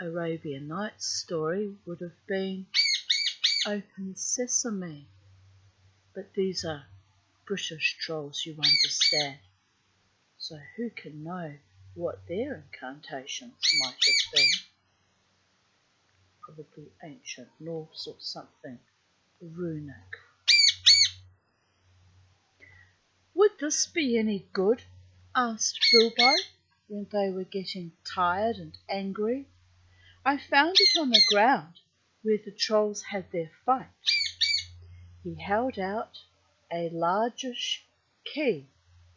Arabian Nights story would have been "Open Sesame," but these are British trolls, you understand, so who can know what their incantations might have been? Probably ancient Norse or something runic. "Would this be any good?" asked Bilbo when they were getting tired and angry. "I found it on the ground where the trolls had their fight." He held out a largish key,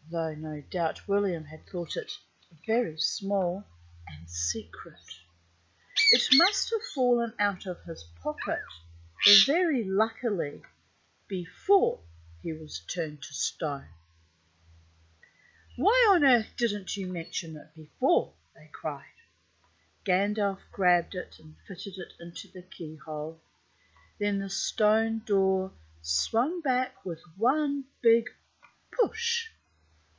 though no doubt William had thought it very small and secret. It must have fallen out of his pocket very luckily before he was turned to stone. "Why on earth didn't you mention it before?" they cried. Gandalf grabbed it and fitted it into the keyhole. Then the stone door swung back with one big push,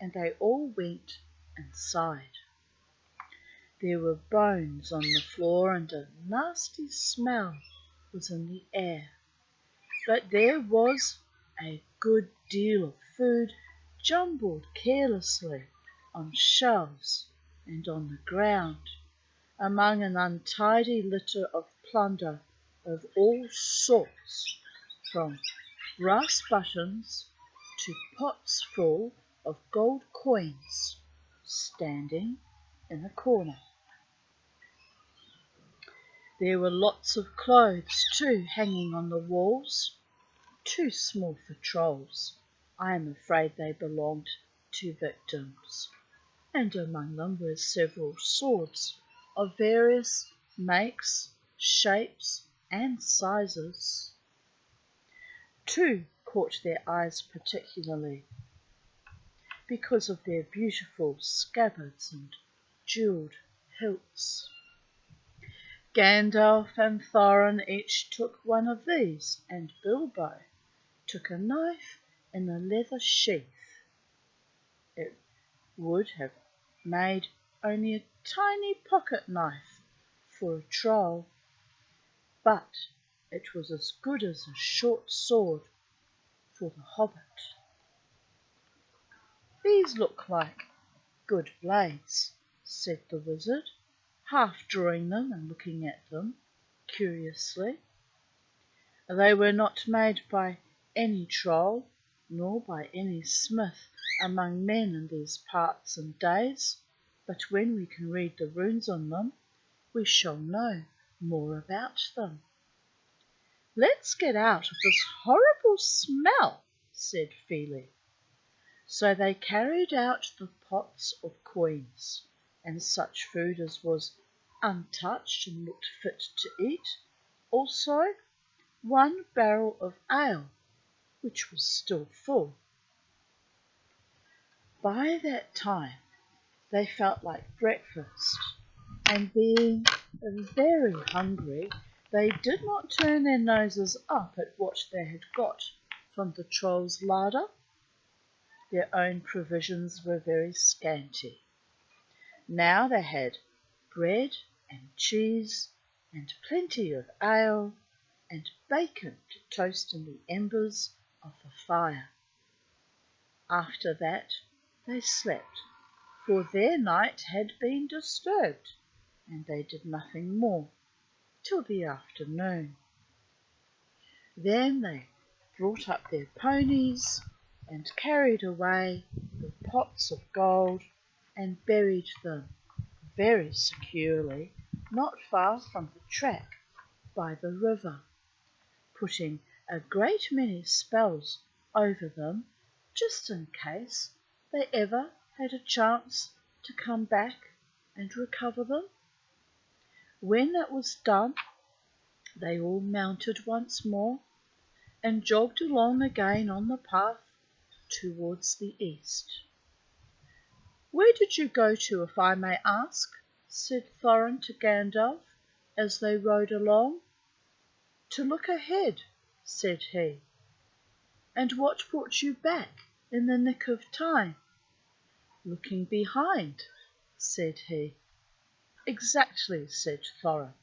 and they all went inside. There were bones on the floor and a nasty smell was in the air, but there was a good deal of food jumbled carelessly on shelves and on the ground, among an untidy litter of plunder of all sorts, from brass buttons to pots full of gold coins standing in a corner. There were lots of clothes too hanging on the walls, too small for trolls. I am afraid they belonged to victims, and among them were several swords of various makes, shapes and sizes. Two caught their eyes particularly because of their beautiful scabbards and jewelled hilts. Gandalf and Thorin each took one of these, and Bilbo took a knife in a leather sheath. It would have made only a tiny pocket knife for a troll, but it was as good as a short sword for the hobbit. "These look like good blades," said the wizard, half drawing them and looking at them curiously. They were not made by any troll, nor by any smith among men in these parts and days, but when we can read the runes on them, we shall know more about them. "Let's get out of this horrible smell," said Feely. So they carried out the pots of coins, and such food as was untouched and looked fit to eat, also 1 barrel of ale, which was still full. By that time they felt like breakfast, and being very hungry, they did not turn their noses up at what they had got from the troll's larder. Their own provisions were very scanty. Now they had bread and cheese and plenty of ale and bacon to toast in the embers of the fire. After that they slept, for their night had been disturbed, and they did nothing more till the afternoon. Then they brought up their ponies and carried away the pots of gold and buried them very securely not far from the track by the river, putting a great many spells over them just in case they ever had a chance to come back and recover them. When that was done, they all mounted once more and jogged along again on the path towards the east. "Where did you go to, if I may ask?" said Thorin to Gandalf as they rode along. "To look ahead," said he. "And what brought you back in the nick of time?" "Looking behind," said he. "Exactly," said Thorin.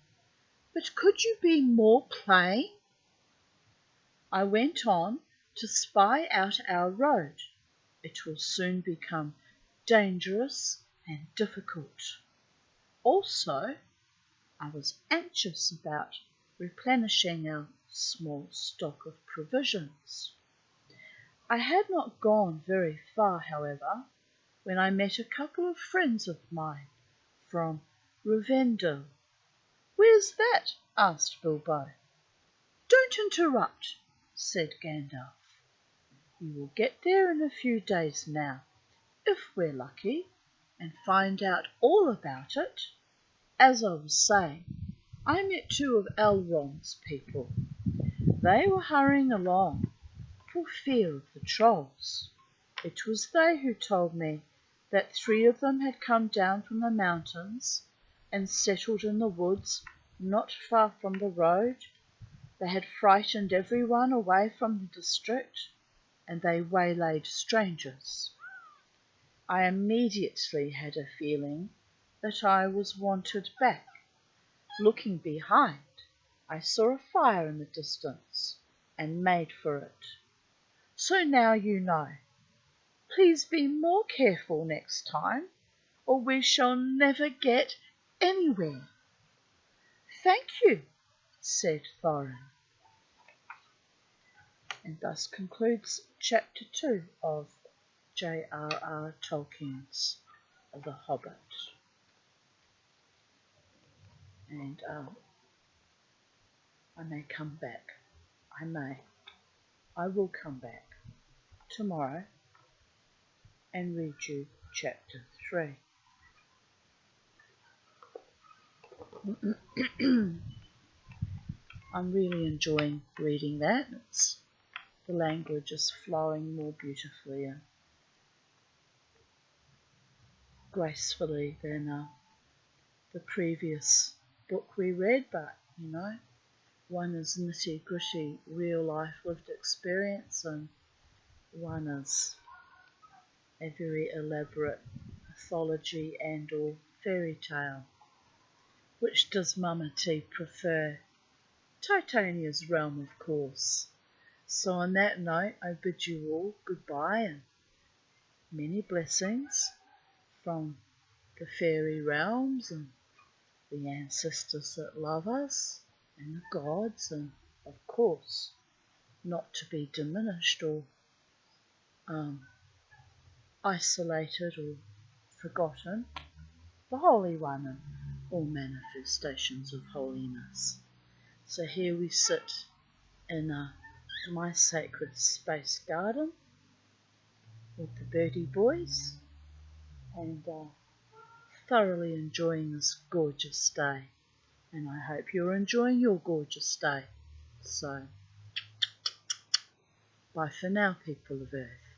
"But could you be more plain?" "I went on to spy out our road. It will soon become dangerous and difficult. Also, I was anxious about replenishing our small stock of provisions. I had not gone very far, however, when I met a couple of friends of mine from Rivendell." "Where's that?" asked Bilbo. "Don't interrupt," said Gandalf. "You will get there in a few days now, if we're lucky, and find out all about it. As I was saying, I met 2 of Elrond's people. They were hurrying along for fear of the trolls. It was they who told me that 3 of them had come down from the mountains and settled in the woods not far from the road. They had frightened everyone away from the district, and they waylaid strangers. I immediately had a feeling that I was wanted back. Looking behind, I saw a fire in the distance and made for it. So now you know. Please be more careful next time, or we shall never get anywhere." "Thank you," said Thorin. And thus concludes Chapter 2 of J.R.R. Tolkien's The Hobbit. And I may come back. I will come back tomorrow and read you Chapter 3. I'm really enjoying reading that. The language is flowing more beautifully and gracefully than the previous book we read, but one is nitty gritty real life lived experience, and one is a very elaborate mythology and or fairy tale. Which does Mama T prefer? Titania's realm, of course. So on that note, I bid you all goodbye and many blessings from the fairy realms and the ancestors that love us and the gods, and of course not to be diminished or isolated or forgotten, the Holy One and all manifestations of holiness. So here we sit in my sacred space garden with the birdie boys and thoroughly enjoying this gorgeous day. And I hope you're enjoying your gorgeous day. So, bye for now, people of Earth.